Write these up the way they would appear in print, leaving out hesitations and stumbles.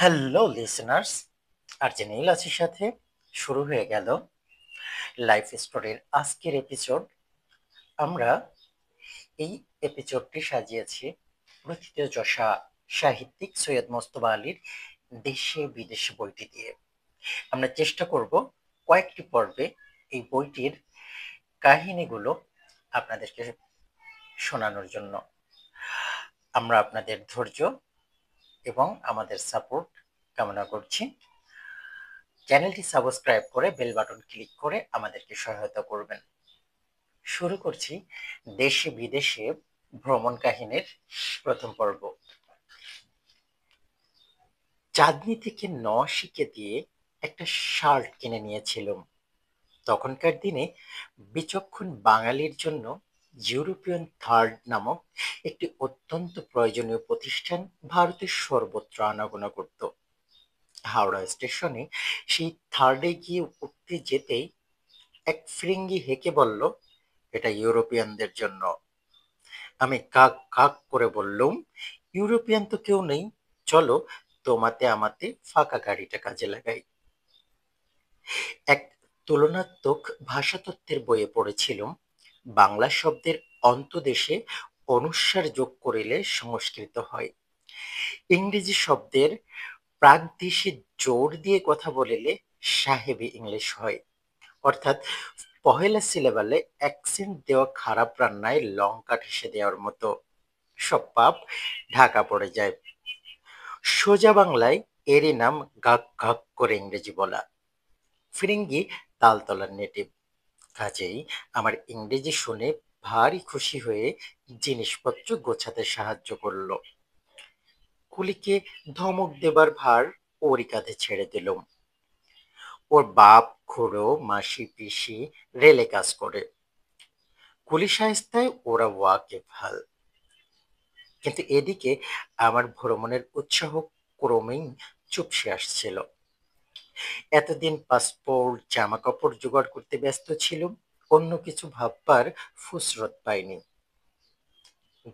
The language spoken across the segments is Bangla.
হ্যালো লিসেনার্স, আর্জেন ইলাচির সাথে শুরু হয়ে গেল লাইফ স্টোরির আজকের এপিসোড। আমরা এই এপিসোডটি সাজিয়েছি প্রথিতযশা সাহিত্যিক সৈয়দ মোস্তফা আলীর দেশে বিদেশে বইটি দিয়ে। আমরা চেষ্টা করব কয়েকটি পর্বে এই বইটির কাহিনীগুলো আপনাদেরকে শোনানোর জন্য। আমরা আপনাদের ধৈর্য এবং আমাদের সাপোর্ট কামনা করছি। চ্যানেলটি সাবস্ক্রাইব করে বেল বাটন ক্লিক করে আমাদেরকে সহায়তা করবেন। শুরু করছি দেশে বিদেশে ভ্রমণ কাহিনীর প্রথম পর্ব। চাঁদনি থেকে নওশিকে দিয়ে একটা শার্ট কিনে নিয়েছিলাম। তখনকার দিনে বিচক্ষণ বাঙালির জন্য ইউরোপিয়ান থার্ড নামক একটি অত্যন্ত প্রয়োজনীয় প্রতিষ্ঠান ভারতের সর্বত্র আনাগোনা করত। হাওড়া স্টেশনে সেই থার্ডে গিয়ে উঠতে যেতেই এক ফিরিঙ্গি হেঁকে বলল, এটা ইউরোপিয়ানদের জন্য। আমি কাক কাক করে বললুম, ইউরোপিয়ান তো কেউ নেই, চলো তোমাতে আমাতে ফাঁকা গাড়িটা কাজে লাগাই। এক তুলনাত্মক ভাষাতত্ত্বের বইয়ে পড়েছিলাম, বাংলা শব্দের অন্তদেশে অনুস্বার যোগ করিলে সংস্কৃত হয়, ইংরেজি শব্দের প্রাগদেশে জোর দিয়ে কথা বলিলে সাহেবী ইংলিশ হয়। অর্থাৎ পহেলা সিলেবালে অ্যাকসেন্ট দেওয়া খারাপ রান্নায় লঙ্কা ঠেসে দেওয়ার মতো, সব পাপ ঢাকা পড়ে যায়। সোজা বাংলায় এরই নাম গাক গাক করে ইংরেজি বলা। ফিরিঙ্গি তালতলার নেটিভ, কাজেই আমার ইংরেজি শুনে ভারী খুশি হয়ে জিনিসপত্র গোছাতে সাহায্য করলো। কুলিকে ধমক দেবার ভার ওরই কাঁধে ছেড়ে দিলুম। ওর বাপ খুড়ো মাসি পিসি রেলে কাজ করে, কুলি শায়েস্তায় ওরা ওয়াকেবহাল। কিন্তু এদিকে আমার ভ্রমণের উৎসাহ ক্রমেই চুপসে আসছিল। এতদিন পাসপোর্ট জামা কাপড় জোগাড় করতে ব্যস্ত ছিলাম, অন্য কিছু ভাববার ফুসরত পাইনি।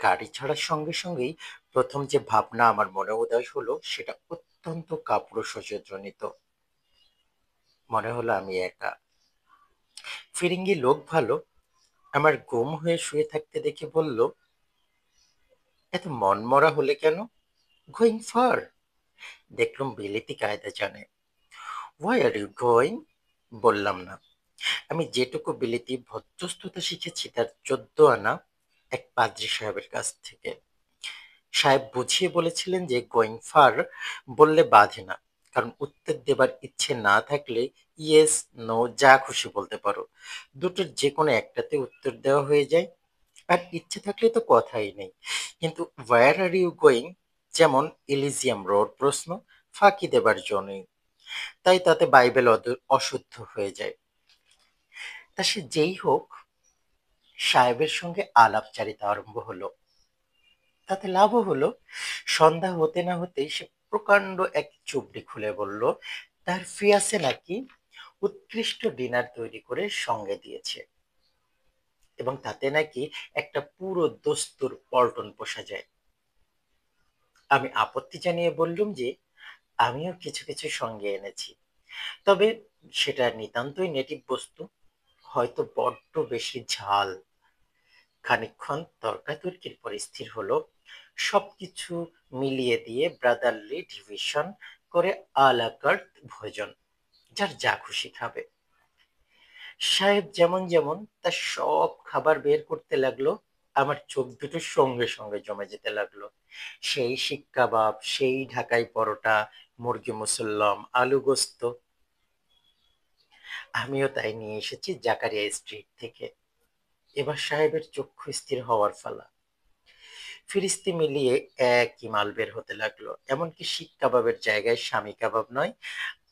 গাড়ি ছাড়ার সঙ্গে সঙ্গেই প্রথম যে ভাবনা আমার মনে উদয় হলো সেটা অত্যন্ত কাপুরুষজনিত। মনে হলো আমি একা। ফিরিঙ্গি লোক ভালো, আমার গুম হয়ে শুয়ে থাকতে দেখে বলল, এত মনমরা হলে কেন? Going far? দেখলুম বিলেতি কায়দা জানে। Why are you going? বললাম না। আমি যেটুকু বিলেতি ভদ্রস্থতা শিখেছি তার 14 আনা এক পাদ্রী সাহেবের কাছ থেকে। সাহেব বুঝিয়ে বলেছিলেন যে গোয়িং ফার বললে বাধে না, কারণ উত্তর দেবার ইচ্ছে না থাকলে ইয়েস নো যা খুশি বলতে পারো, দুটোর যে কোনো একটাতে উত্তর দেওয়া হয়ে যায়। আর ইচ্ছে থাকলে তো কথাই নেই। কিন্তু ওয়্যার আর ইউ গোয়িং যেমন এলিজিয়াম রোড প্রশ্ন, ফাঁকি দেবার জন্যই, তাই তাতে বাইবেল অশুদ্ধ হয়ে যায়। তা সে যেই হোক, সাহেবের সঙ্গে আলাপচারিতা আরম্ভ হলো। তাতে লাভও হলো। সন্ধ্যা হতে না হতেই সে প্রকাণ্ড এক চুবড়ি খুলে বলল, তার ফিয়াসে নাকি উৎকৃষ্ট ডিনার তৈরি করে সঙ্গে দিয়েছে, এবং তাতে নাকি একটা পুরো দস্তুর পল্টন পোষা যায়। আমি আপত্তি জানিয়ে বললুম যে আমিও কিছু কিছু সঙ্গে এনেছি, তবে সেটা নিতান্তই নেটিভ বস্তু, হয়তো বড্ড বেশি ঝাল। খানিকক্ষণ তর্কাতর্কির পর স্থির হলো সবকিছু মিলিয়ে দিয়ে ব্রাদারলি ডিভিশন করে আলা কার্ট ভোজন, যার যা খুশি খাবে। সাহেব যেমন যেমন তার সব খাবার বের করতে লাগলো, আমার চোখ দুটো সঙ্গে সঙ্গে জমে যেতে লাগলো। সেই শিক কাবাব, সেই ঢাকাই পরোটা, মুরগি মুসল্লম, আলু গোস্ত। আমিও তাই নিয়ে এসেছি জাকারিয়া স্ট্রিট থেকে। এবার সাহেবের চক্ষু স্থির হওয়ার পালা। ফিরিস্তি মিলিয়ে একই মাল বের হতে লাগলো। এমনকি শিক কাবাবের জায়গায় স্বামী কাবাব নয়,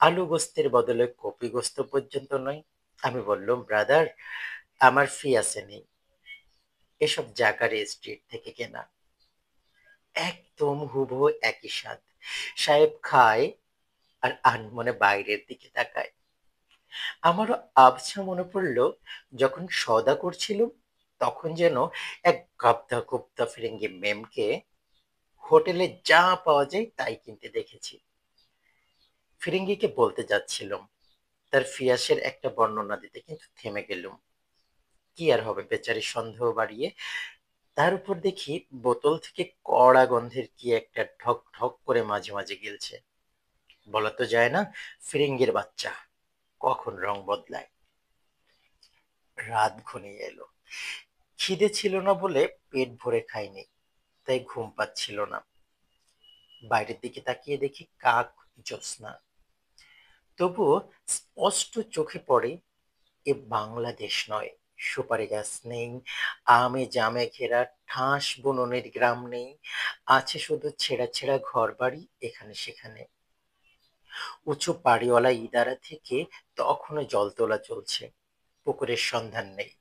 আলু গোস্তের বদলে কপি গোস্ত পর্যন্ত নয়। আমি বললাম, ব্রাদার, আমার ফি আছে নেই, এসব জাকারিয়া স্ট্রিট থেকে কেনা। একদম হুবহু একই স্বাদ। সাহেব খায় আর আনমনে বাইরের দিকে তাকায়। আমারও আবছা মনে পড়ল, যখন সওদা করছিলুম তখন যেন এক গাবদা গুপ্তা ফিরিঙ্গি মেমকে হোটেলে যা পাওয়া যায় তাই কিনতে দেখেছি। ফিরিঙ্গিকে বলতে যাচ্ছিলাম, তার ফিয়াসের একটা বর্ণনা দিতে কিন্তু থেমে গেলুম। কি আর হবে বেচারি সন্দেহ বাড়িয়ে। তার উপর দেখি বোতল থেকে কড়া গন্ধের কি একটা ঢক ঢক করে মাঝে মাঝে গিলছে। বলা তো যায় না ফিরিঙ্গির বাচ্চা কখন রং বদলায়। রাত ঘনিয়ে এলো। খিদে ছিল না বলে পেট ভরে খাইনি, তাই ঘুম পাচ্ছিল না। বাইরের দিকে তাকিয়ে দেখি কাক জ্যোৎস্না। তবুও স্পষ্ট চোখে পড়ে এ বাংলাদেশ নয়। সুপারি গাছ নেই, আমে জামে ঘেরা ঠাস বুননের গ্রাম নেই, আছে শুধু ছেঁড়া ছেঁড়া ঘর বাড়ি এখানে সেখানে। উঁচু বাড়িওয়ালা ইদারা থেকে তখনও জল তোলা চলছে, পুকুরের সন্ধান নেই।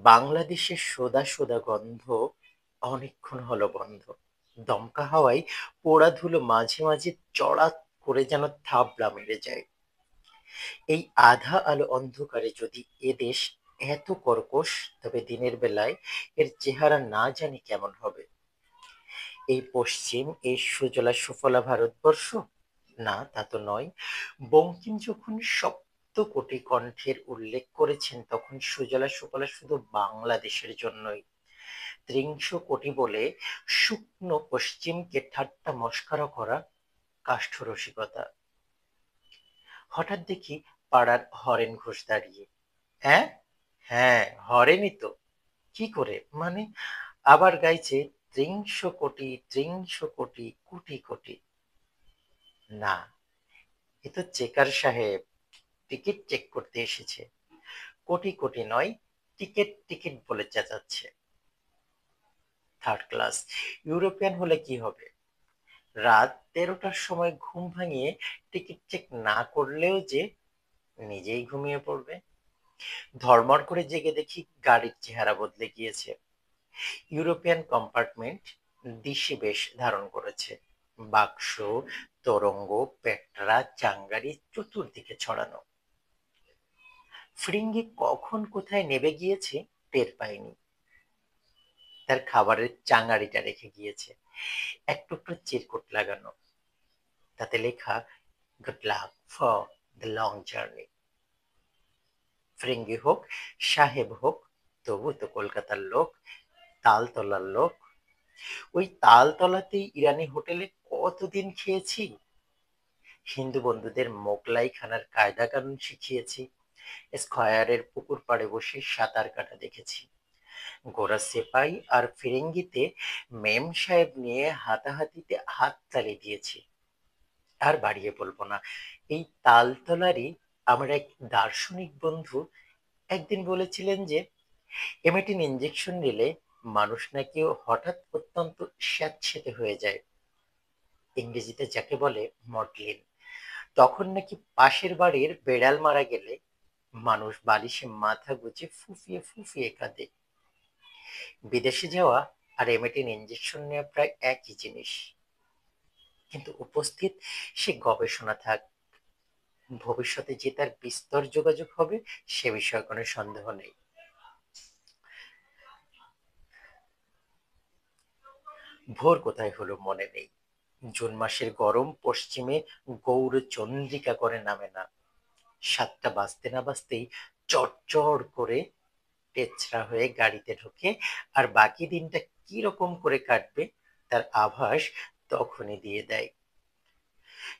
বাংলাদেশের সোদা সোদা গন্ধ অনেকক্ষণ হলো বন্ধ। দমকা হাওয়ায় পোড়া ধুলো মাঝে মাঝে চড়াত করে যেন থাবড়া মেরে যায়। এই আধা আলো অন্ধকারে যদি এ দেশ এত কর্কশ, তবে দিনের বেলায় এর চেহারা না জানি কেমন হবে। এই পশ্চিম, এই সুজলা সুফলা ভারতবর্ষ? না, তা তো নয়। বঙ্কিম যখন সপ্ত কোটি কণ্ঠের উল্লেখ করেছেন তখন সুজলা সুফলা শুধু বাংলাদেশের জন্যই। ত্রিংশ কোটি বলে শুকনো পশ্চিমকে ঠাট্টা মস্করা করা কাষ্ঠ রসিকতা। হঠাৎ দেখি পাড়ার হরেন ঘোষ দাঁড়িয়ে। হ্যাঁ, হ্যাঁ, হরেনই তো। কি করে মানে? আবার গাইছে ত্রিংশ কোটি ত্রিংশ কোটি কোটি কোটি। না, এ তো চেকার সাহেব, টিকিট চেক করতে এসেছে। কোটি কোটি নয়, টিকিট টিকিট বলে চেঁচাচ্ছে। থার্ড ক্লাস ইউরোপিয়ান হলে কি হবে? রাত 13টার সময় ঘুম ভাঙিয়ে টিকিট চেক না করলেও যে নিজেই ঘুমিয়ে পড়বে। ধর্মর করে জেগে দেখি গাড়ির চেহারা বদলে গিয়েছে। ইউরোপিয়ান কম্পার্টমেন্ট দিশি বেশ ধারণ করেছে। বাক্স, তোরঙ্গ, পেটরা, চাঙ্গারি চতুর্দিকে ছড়ানো। ফিরিঙ্গি কখন কোথায় নেবে গিয়েছে টের পাইনি। তার খাবারের চাঙারিটা রেখে গিয়েছে, এক টুকরো চিরকুট লাগানো, তাতে লেখা good luck for the long journey. ফিরিঙ্গি হোক, সাহেব হোক, তবু তো কলকাতার লোক, তালতলার লোক। ওই তালতলাতেই ইরানি হোটেলে কতদিন খেয়েছি। হিন্দু বন্ধুদের মোগলাই খানার কায়দা কানুন শিখিয়েছি। স্কয়ারের পুকুর পাড়ে বসে সাঁতার কাটা দেখেছি। গোরা সেপাই আর ফিরিঙ্গিতে মেম সাহেব নিয়ে হাতাহাতিতে হাত তালি দিয়েছি। আর বাড়িয়ে বলবো না। এই তালতলারই আমার এক দার্শনিক বন্ধু একদিন বলেছিলেন যে এমেটিন ইঞ্জেকশন নিলে মানুষ নাকি হঠাৎ অত্যন্ত স্যাঁতসেঁতে হয়ে যায়, ইংরেজিতে যাকে বলে মডলিন। তখন নাকি পাশের বাড়ির বেড়াল মারা গেলে মানুষ বালিশে মাথা গুজে ফুফিয়ে ফুফিয়ে কাঁদে। বিদেশে যাওয়া আর এমেটিন ইঞ্জেকশন নেওয়া প্রায় একই জিনিস। কিন্তু উপস্থিত সে গবেষণা থাক, ভবিষ্যতে যে তার বিস্তর যোগাযোগ হবে সে বিষয়ে কোনো সন্দেহ নেই। ভোর কোথায় হলো মনে নেই। জুন মাসের গরম পশ্চিমে গৌর চন্দ্রিকা করে নামে না। 7টা বাজতে না বাজতেই চড়চড় করে তেচরা হয়ে গাড়িতে ঢোকে, আর বাকি দিনটা কি রকম করে কাটবে তার আভাস তখনই দিয়ে দেয়।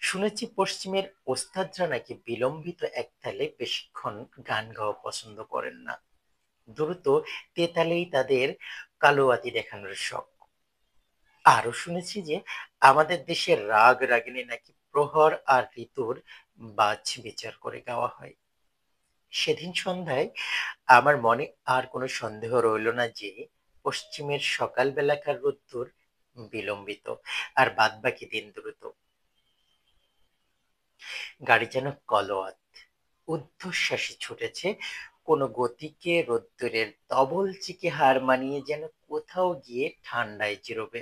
শুনেছি পশ্চিমের ওস্তাদরা নাকি বিলম্বিত একতালে বেশিক্ষণ গান গাওয়া পছন্দ করেন না। দ্রুত তেতালেই তাদের কালোয়াতি দেখানোর শখ। আরো শুনেছি যে আমাদের দেশের রাগ রাগিনী নাকি প্রহর আর ঋতুর বাছ বিচার করে গাওয়া হয়। সেদিন সন্ধ্যায় আমার মনে আর কোনো সন্দেহ রইল না যে পশ্চিমের সকাল বেলাকার রোদ্দুর বিলম্বিত, আর বাদবাকি দিন দ্রুত। গাড়ি যেন কলোয়াত, ঊর্ধ্বশ্বাসে ছুটেছে, কোনো গতিকে রোদ্দুরের তবল চিকে হার মানিয়ে যেন কোথাও গিয়ে ঠান্ডায় জিরোবে।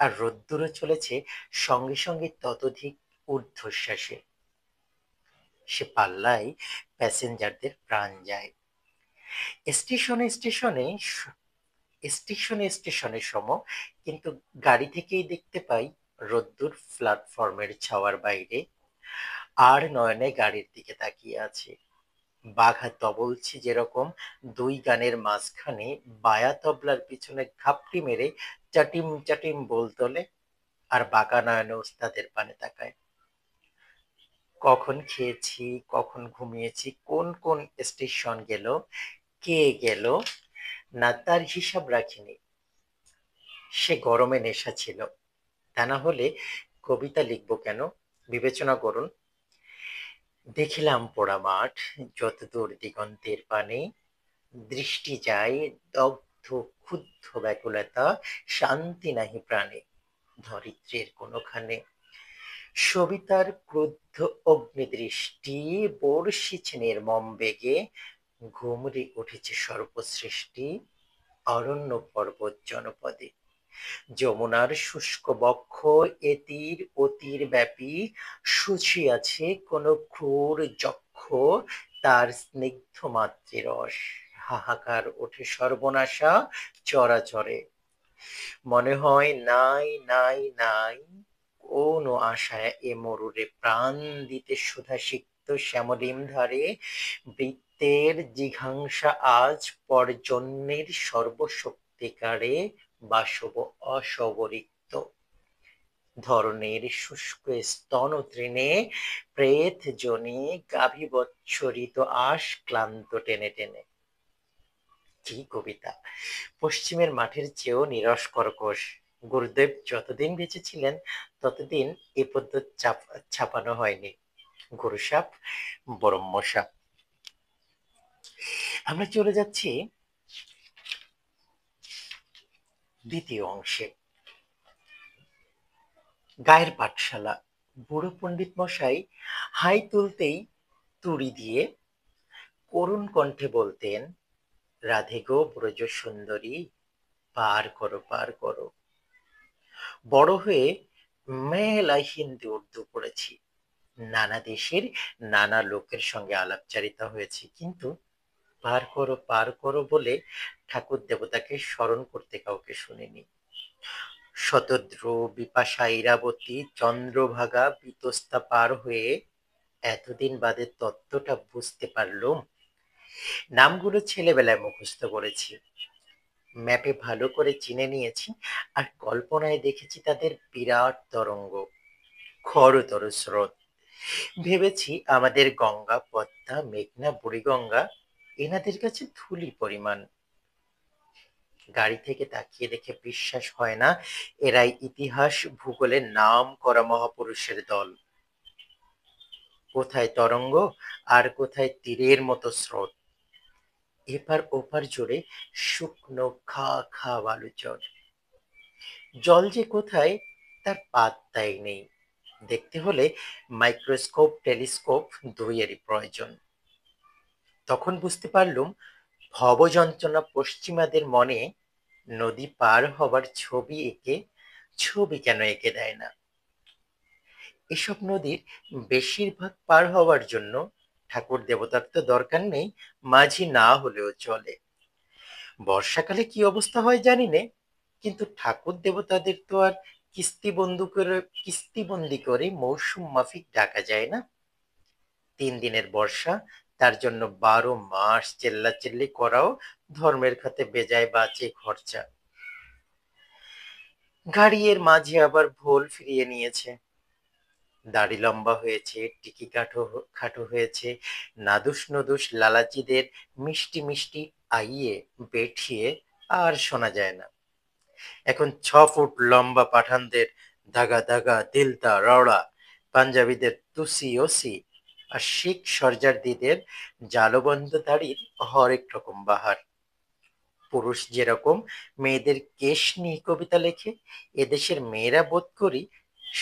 আর রোদ্দুরও চলেছে সঙ্গে সঙ্গে ততোধিক ঊর্ধ্বশ্বাসে। সে পাল্লায় প্যাসেঞ্জারদের প্রাণ যায়। স্টেশনে স্টেশনে স্টেশনে স্টেশনে সম, কিন্তু গাড়ি থেকেই দেখতে পাই রোদ্দুর প্ল্যাটফর্মের ছাওয়ার বাইরে, আর নয়নে গাড়ির দিকে তাকিয়ে আছে। বাঘা তবলছি যেরকম দুই গানের মাঝখানে বায়া তবলার পিছনে ঘাপটি মেরে চাটিম চাটিম বোল তোলে, আর বাঁকা নয়নে ওস্তাদের পানে তাকায়। কখন খেয়েছি, কখন ঘুমিয়েছি, কোন কোন স্টেশন গেল, কে গেল, না তার হিসাব রাখিনি। সে গরমে নেশা ছিল, তা না হলে কবিতা লিখবো কেন? বিবেচনা করুন। দেখিলাম পোড়া মাঠ, যতদূর দিগন্তের পানে, দৃষ্টি যায় দগ্ধ ক্ষুব্ধ ব্যাকুলতা, শান্তি নাহি প্রাণে ধরিত্রীর কোনোখানে। সবিতার ক্রুদ্ধ অগ্নিদৃষ্টি বর্ষিছে নির্মম বেগে, ঘুমড়ে উঠেছে সর্বসৃষ্টি অরণ্য পর্বত জনপদে। যমুনার শুষ্ক বক্ষ এতির অতির ব্যাপী, শুষিয়াছে কোন ক্রূর যক্ষ তার স্নিগ্ধ মাতৃরস। হাহাকার ওঠে সর্বনাশা চরাচরে, মনে হয় নাই নাই নাই কোন আশায় এ মরুরে প্রাণ দিতে সুধাসিক্ত শ্যামলিম ধারে। বৃত্তের জিঘাংসা আজ পরজন্মের সর্বশক্তিকারে বাসব অসবরিক্ত। ধরনের শুষ্ক স্তন তৃণে প্রেত জনি গাভী বৎসরিত আশ ক্লান্ত টেনে টেনে। কি কবিতা! পশ্চিমের মাঠের চেয়েও নিরস কর্কশ। গুরুদেব যতদিন বেঁচে ছিলেন ততদিন এ পদ্য ছাপানো হয়নি। গুরুসাপ, ব্রহ্মসাপ। আমরা চলে যাচ্ছি দ্বিতীয় অংশে। গায়ের পাঠশালা। বুড়ো পণ্ডিত মশাই হাই তুলতেই তুড়ি দিয়ে করুণ কণ্ঠে বলতেন, রাধে গো ব্রজ সুন্দরী, পার করো পার করো। বড় হয়ে মেলা হিন্দি উর্দু পড়েছি, নানা দেশের নানা লোকের সঙ্গে আলাপচারিতা হয়েছে, কিন্তু পার করো বলে ঠাকুর দেবতাকে স্মরণ করতে কাউকে শুনিনি। শতদ্রু, বিপাশা, ইরাবতী, চন্দ্রভাগা, বিতস্তা পার হয়ে এতদিন বাদে তত্ত্বটা বুঝতে পারলুম। নামগুলো ছেলেবেলায় মুখস্থ করেছি, ম্যাপে ভালো করে চিনে নিয়েছি, আর কল্পনায় দেখেছি তাদের বিরাট তরঙ্গ, খরতর স্রোত। ভেবেছি আমাদের গঙ্গা, পদ্মা, মেঘনা, বুড়িগঙ্গা এনাদের কাছে ধুলি পরিমাণ। গাড়ি থেকে তাকিয়ে দেখে বিশ্বাস হয় না এরাই ইতিহাস ভূগোলের নাম করা মহাপুরুষের দল। কোথায় তরঙ্গ আর কোথায় তীরের মতো স্রোত, এপার ওপার জুড়ে শুকনো খা খা বালুচর। জল যে কোথায় তার পাত্তাই নেই। দেখতে হলে মাইক্রোস্কোপ টেলিস্কোপ দুইয়েরই প্রয়োজন। তখন বুঝতে পারলুম ভবযন্ত্রণা পশ্চিমাদের মনে নদী পার হবার ছবি কেন এঁকে দেয় না। এসব নদীর বেশিরভাগ পার হওয়ার জন্য ঠাকুর দেবতার তো দরকার নেই, মাঝি না হলেও চলে। বর্ষাকালে কি অবস্থা হয় জানি নে, কিন্তু ঠাকুর দেবতাদের তো আর কিস্তিবন্দি করে মৌসুম মাফিক ডাকা যায় না। 3 দিনের বর্ষা, তার জন্য 12 মাস চেল্লাচিল্লি করাও ধর্মের খাতে বেজায় বাঁচে খরচা। গাড়ি এর মাঝে আবার ভোল ফিরিয়ে নিয়েছে, দাড়ি লম্বা হয়েছে, টিকি খাটো হয়েছে, নাদুস নুদুস লালাচিদের মিষ্টি মিষ্টি আইয়ে বেঠিয়ে আর শোনা যায় না। এখন 6 ফুট লম্বা পাঠানদের দাগা দাগা দিলদা রওড়া, পাঞ্জাবিদের তুসি ওসি, আর শিখ সর্জারদিদের জালবন্ধ দাড়ির হরেক রকম বাহার। পুরুষ যেরকম মেয়েদের কেশ নিয়ে কবিতা লেখে, এদেশের মেয়েরা বোধ করি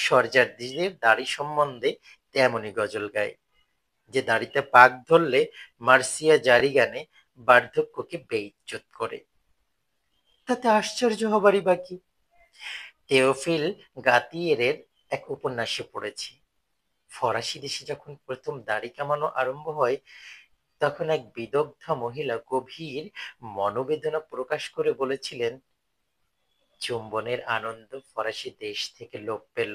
সর্জারদিদের দাড়ি সম্বন্ধে তেমনই গজল গায়, যে দাড়িতে পাক ধরলে মার্সিয়া জারি গানে বার্ধক্যকে বেইজ্জত করে। তাতে আশ্চর্য হবারই বাকি। তেওফিল গাতিয়েরের এক উপন্যাসে পড়েছি, ফরাসি দেশে যখন প্রথম দাড়ি কামানো আরম্ভ হয়, তখন এক বিদগ্ধা মহিলা গভীর মনোবেদনা প্রকাশ করে বলেছিলেন, চুম্বনের আনন্দ ফরাসি দেশ থেকে লোপ পেল।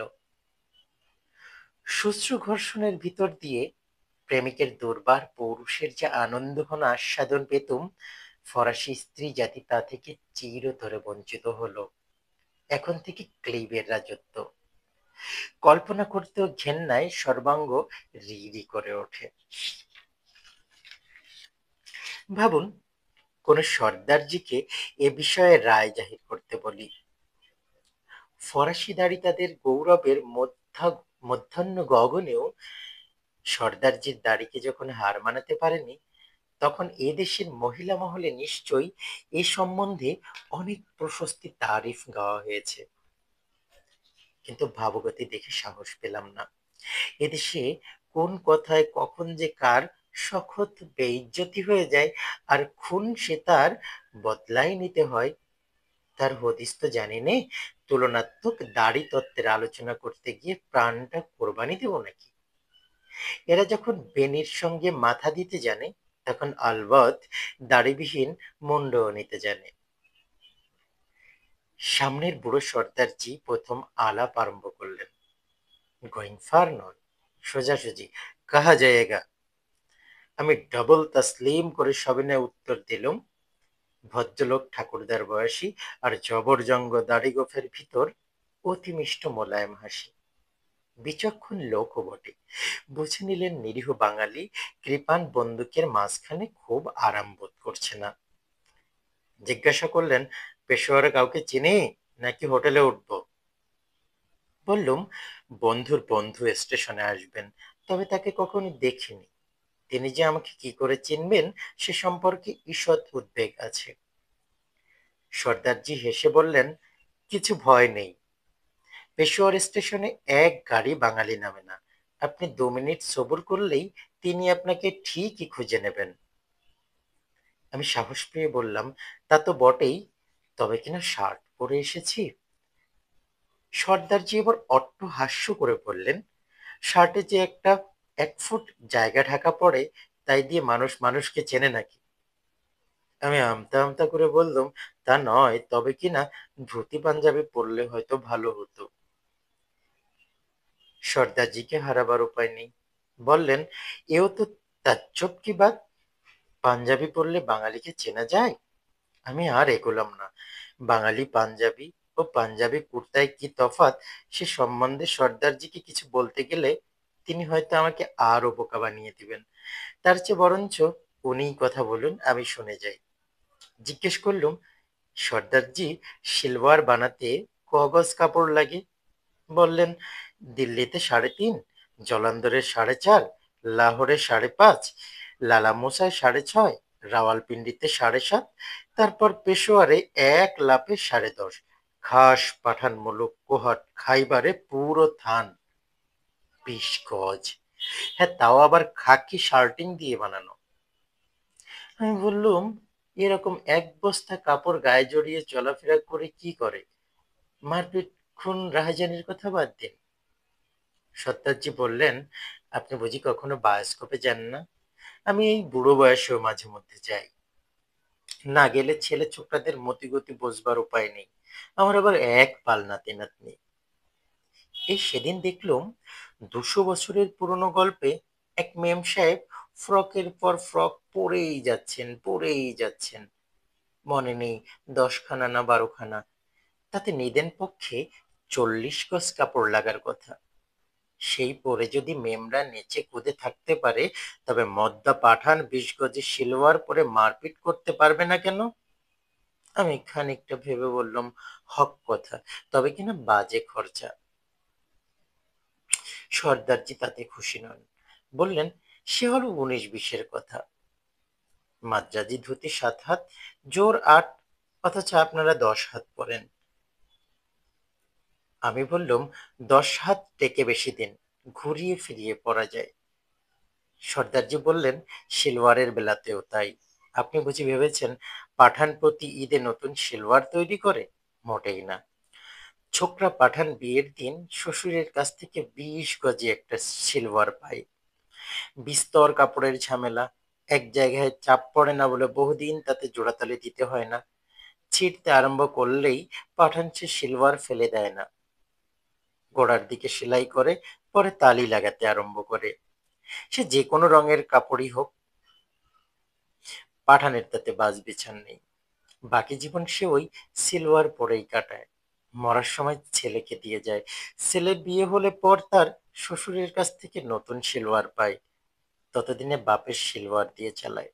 শ্মশ্রু ঘর্ষণের ভিতর দিয়ে প্রেমিকের দুর্বার পৌরুষের যে আনন্দঘন আস্বাদন পেতুম, ফরাসি স্ত্রী জাতি তা থেকে চিরতরে বঞ্চিত হলো। এখন থেকে ক্লিবের রাজত্ব। কল্পনা করতেও ঘেন্নায় সর্বাঙ্গ রি রি করে ওঠে। ভাবুন, কোন সর্দারজিকে এ বিষয়ে রায় জাহির করতে বলি। ফরাসি দাড়ি তাদের গৌরবের মধ্যাহ্ন গগনেও সর্দারজির দাড়িকে যখন হার মানাতে পারেনি, তখন এ দেশের মহিলা মহলে নিশ্চয়ই এ সম্বন্ধে অনেক প্রশস্তি তারিফ গাওয়া হয়েছে। কিন্তু ভাবগতি দেখে সাহস পেলাম না। এদেশে কোন কথায় কখন যে কার শখত বেইজ্জতি হয়ে যায় আর খুন সে তার বদলাই নিতে হয়, তার হদিস তো জানি নে। তুলনাত্মক দাড়ি তত্ত্বের আলোচনা করতে গিয়ে প্রাণটা কোরবানি দেব নাকি? এরা যখন বেনির সঙ্গে মাথা দিতে জানে, তখন আলবৎ দাড়িবিহীন মুন্ডও নিতে জানে। সামনের বুড়ো সর্দারজি প্রথম আলাপ আরম্ভ করলেন। গোয়িং ফার নয়, সোজাসুজি, কাহা যায়েগা। আমি ডবল তসলিম করে সবিনয়ে উত্তর দিলুম। ভদ্রলোক ঠাকুরদার বয়সী আর জবরজঙ্গ দাড়ি গোফের ভিতর অতি মিষ্ট মোলায়েম হাসি। বিচক্ষণ লোকও বটে, বুঝে নিলেন নিরীহ বাঙালি কৃপান বন্দুকের মাঝখানে খুব আরাম বোধ করছে না। জিজ্ঞাসা করলেন, পেশোয়ারে কাউকে চিনি নাকি হোটেলে উঠবো? বললুম, বন্ধুর বন্ধু স্টেশনে আসবেন, তবে তাকে কখনো দেখিনি। তিনি যে আমাকে কি করে চিনবেন সে সম্পর্কে ঈষৎ উদ্বেগ আছে। সর্দারজি হেসে বললেন, কিছু ভয় নেই। পেশোয়ার স্টেশনে এক গাড়ি বাঙালি নামে না। আপনি 2 মিনিট সবুর করলেই তিনি আপনাকে ঠিকই খুঁজে নেবেন। আমি সাহস পেয়ে বললাম, তা তো বটেই, তবে কিনা শার্ট পরে এসেছি। সর্দারজি এবার অট্টহাস্য করে বললেন, শার্টে যে একটা 1 ফুট জায়গা ঢাকা পড়ে, তাই দিয়ে মানুষ মানুষকে চেনে নাকি? আমি আমতা আমতা করে বললুম, তা নয়, তবে কিনা ধুতি পাঞ্জাবি পরলে হয়তো ভালো হতো। সর্দারজিকে হারাবার উপায় নেই। বললেন, এও তো তাজ্জব কি বাত, পাঞ্জাবি পরলে বাঙালিকে চেনা যায়? আমি আর এগোলাম না। বাঙালি পাঞ্জাবি ও পাঞ্জাবি কুর্তায় কি তফাৎ সে সম্বন্ধে সর্দারজিকে কিছু বলতে গেলে তিনি হয়তো আমাকে আরো বোকা বানিয়ে দিবেন। তার চেয়ে বরঞ্চ উনিই কথা বলুন, আমি শুনে যাই। জিজ্ঞেস করলুম, সর্দারজি, সিলভার বানাতে কগজ কাপড় লাগে? বললেন, দিল্লিতে 3.5, জলান্ধরে 4.5, লাহোরে 5.5, লালামুসায় 6.5, রাওয়ালপিন্ডিতে 7.5, তারপর পেশোয়ারে এক লাফে 10.5, খাস পাঠান মুলুক কোহট খাইবারে পুরো থান 20 গজ। হ্যাঁ, তাও আবার খাকি শার্টিং দিয়ে বানানো। আমি বললুম, এরকম এক বস্তা কাপড় গায়ে জড়িয়ে চলাফেরা করে কি করে? মারপিট, খুন, রাহাজানির কথা বাদ দিন। সত্যাজি বললেন, আপনি বুঝি কখনো বায়োস্কোপে যান না? আমি এই বুড়ো বয়সেও মাঝে মধ্যে যাই। না গেলে ছেলে ছোকরাদের মতিগতি বোঝবার উপায় নেই। আমার আবার এক পাল নাতি নাতনি। এই সেদিন দেখলুম 200 বছরের পুরনো গল্পে এক মেম সাহেব ফ্রকের পর ফ্রক পরেই যাচ্ছেন। মনে নেই 10খানা না 12খানা। তাতে নিদেন পক্ষে 40 গজ কাপড় লাগার কথা। সেই পরে যদি মেমরা নেচে কুদে থাকতে পারে, তবে মদ্দা পাঠান 20 গজের সিলোয়ার পরে মারপিট করতে পারবে না কেন? আমি খানিকটা ভেবে বললাম, হক কথা, তবে কিনা বাজে খরচা। সর্দারজি তাতে খুশি নন। বললেন, সে হলো 19-20-এর কথা। মাদ্রাজি ধুতি 7 হাত, জোর 8, অথচ আপনারা 10 হাত পরেন। আমি বললুম, 10 হাত টেকে বেশি দিন, ঘুরিয়ে ফিরিয়ে পরা যায়। সর্দারজি বললেন, সিলওয়ারের বেলাতেও তাই। আপনি বুঝি ভেবেছেন পাঠান প্রতি ঈদে নতুন সিলওয়ার তৈরি করে? মোটেই না। ছোকরা পাঠান বিয়ের দিন শ্বশুরের কাছ থেকে 20 গজে একটা সিলওয়ার পায়। বিস্তর কাপড়ের ঝামেলা, এক জায়গায় চাপ পড়ে না বলে বহুদিন তাতে জোড়াতালি দিতে হয় না। ছিঁড়তে আরম্ভ করলেই পাঠান সে সিলভার ফেলে দেয় না, গোড়ার দিকে সেলাই করে, পরে তালি লাগাতে আরম্ভ করে। সে যে কোনো রঙের কাপড়ই হোক, পাঠানের তাতে বাজ বিচার নেই। বাকি জীবন সে ওই সিলভার পরেই কাটায়। মরার সময় ছেলেকে দিয়ে যায়। ছেলের বিয়ে হলে পর তার শ্বশুরের কাছ থেকে নতুন সিলভার পায়, ততদিনে বাপের সিলভার দিয়ে চালায়।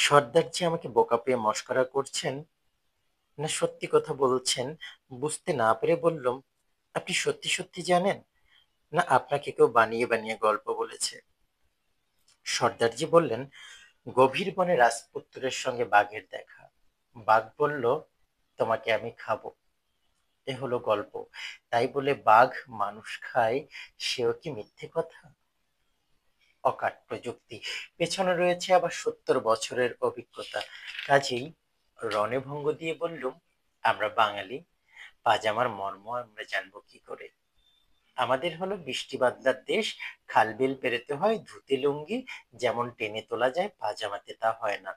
সর্দারজি আমাকে বোকা পেয়ে মস্করা করছেন না সত্যি কথা বলছেন বুঝতে না পেরে বললাম, আপনি সত্যি সত্যি জানেন, না আপনাকে কেউ বানিয়ে বানিয়ে গল্প বলেছে? সর্দারজি বললেন, গভীর বনে রাজপুত্রের সঙ্গে বাঘের দেখা। বাঘ বলল, তোমাকে আমি খাবো। এ হলো গল্প। তাই বলে বাঘ মানুষ খায়, সেও কি মিথ্যে কথা? অকাট প্রযুক্তি, পেছনে রয়েছে আবার 70 বছরের অভিজ্ঞতা। কাজেই রণভঙ্গ দিয়ে বললুম, আমরা বাঙালি, পাজামার মর্ম আমরা জানবো কি করে? আমাদের হলো বৃষ্টি বাদলার দেশ, খাল বিল পেরোতে হয় ধুতি লুঙ্গি, যেমন টেনে তোলা যায় পাজামাতে তা হয় না।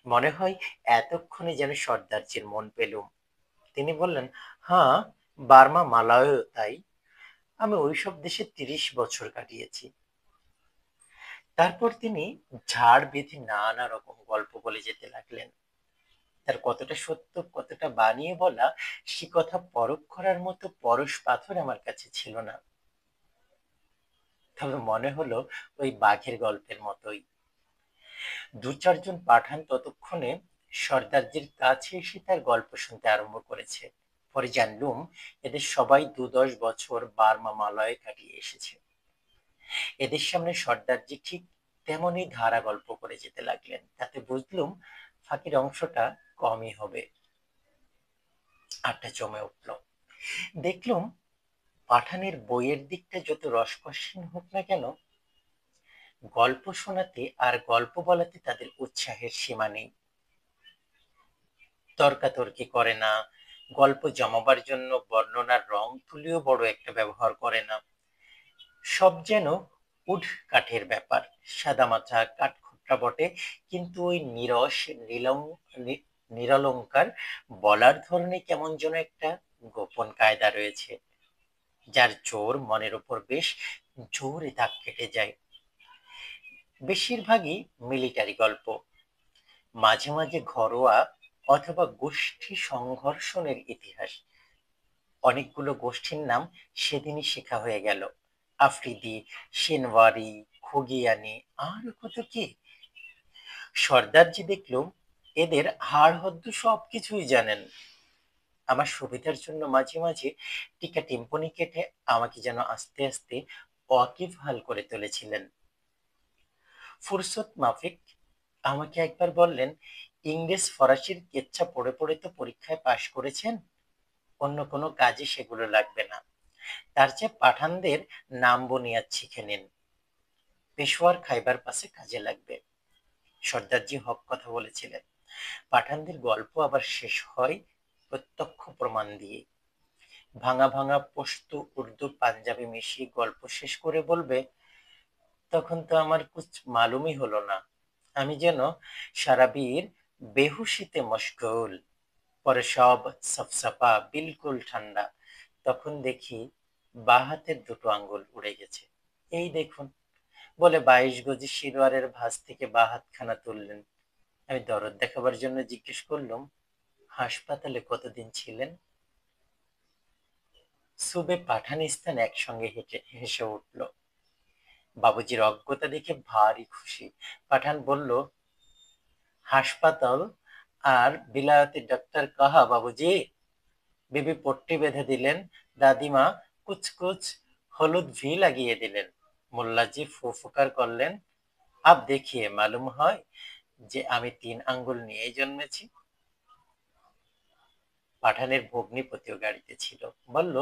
মনে হয় এতক্ষণে যেন সর্দারজির মন পেলুম। তিনি বললেন, হ্যাঁ, বার্মা মালয়েও তাই। আমি ওইসব দেশে 30 বছর কাটিয়েছি। তারপর তিনি ঝাড় বেঁধে নানা রকম গল্প বলে যেতে লাগলেন। তার কতটা সত্য কতটা বানিয়ে বলা, সে কথা পরখ করার মতো পরশ পাথর আমার কাছে ছিল না। তবে মনে হলো ওই বাঘের গল্পের মতোই। দু চারজন পাঠান ততক্ষণে সর্দারজির কাছে এসে তার গল্প শুনতে আরম্ভ করেছে। পরে জানলুম এদের সবাই 10 বছর বার্মা মালয়ে কাটিয়ে এসেছে। এদের সামনে সর্দারজি ঠিক তেমনই ধারা গল্প করে যেতে লাগলেন। তাতে বুঝলুম ফাঁকির অংশটা কমই হবে। আড্ডা জমে উঠল। দেখলুম পাঠানের বইয়ের দিকটা যত রসকসীন হোক না কেন, গল্প শোনাতে আর গল্প বলাতে তাদের উৎসাহের সীমা নেই। তর্কাতর্কি করে না, গল্প জমাবার জন্য বর্ণনার রং তুলিও বড় একটা ব্যবহার করে না। সব যেন উড কাঠের ব্যাপার, সাদামাটা কাঠখোট্টা বটে, কিন্তু ওই নিরস নিরলঙ্কার বলার ধরনে কেমন যেন একটা গোপন কায়দা রয়েছে, যার জোর মনের উপর বেশ জোরে দাগ কেটে যায়। বেশিরভাগই মিলিটারি গল্প, মাঝে মাঝে ঘরোয়া অথবা গোষ্ঠী সংঘর্ষণের ইতিহাস। অনেকগুলো গোষ্ঠীর নাম সেদিনই শেখা হয়ে গেল, আফ্রিদি, সেনওয়ারি, খোগিয়ানি, আর কত কি। সর্দারজি দেখলুম এদের হাড় হদ্দু সবকিছুই জানেন। আমার সুবিধার জন্য মাঝে মাঝে টিকা টিম্পনি কেটে আমাকে যেন আস্তে আস্তে ওয়াকিবহাল করে তুলেছিলেন। ফুরসত মাফিক আমাকে একবার বললেন, ইংরেজ ফরাসির কেচ্ছা পড়ে পড়ে তো পরীক্ষায় পাশ করেছেন, অন্য কোনো কাজে সেগুলো লাগবে না, তার চেয়ে পাঠানদের নাম বুনিয়াদ শিখে নিন, পেশোয়ার খাইবার পাসে কাজে লাগবে। সর্দারজি হক কথা বলেছিলেন। পাঠানদের গল্প আবার শেষ হয় প্রত্যক্ষ প্রমাণ দিয়ে। ভাঙা ভাঙা পশতু উর্দু পাঞ্জাবি মিশিয়ে গল্প শেষ করে বলবে, তখন তো আমার কুছ মালুমই হলো না, আমি যেন সারাবীর বেহুশিতে মশগুল। পরে সব সফসফা বিলকুল ঠান্ডা। তখন দেখি বাঁ হাতের দুটো আঙ্গুল উড়ে গেছে। এই দেখুন, বলে 22 গজি শিরোয়ারের ভাঁজ থেকে বাঁ হাতখানা তুললেন। আমি দরদ দেখাবার জন্য জিজ্ঞেস করলুম, হাসপাতালে কতদিন ছিলেন? সুবে পাঠানিস্তান একসঙ্গে হেসে উঠল। বাবুজির অজ্ঞতা দেখে ভারী খুশি। পাঠান বলল, হাসপাতাল আর বিলায়তি ডাক্তার কাহা বাবুজি? বিবি পট্টি বেঁধে দিলেন, দাদিমা কুচকুচ হলুদ ভি লাগিয়ে দিলেন, মোল্লাজি ফুফুকার করলেন, আব দেখিয়ে মালুম হয় যে আমি 3 আঙ্গুল নিয়েই জন্মেছি। পাঠানের ভগ্নিপতিও গাড়িতে ছিল, বলল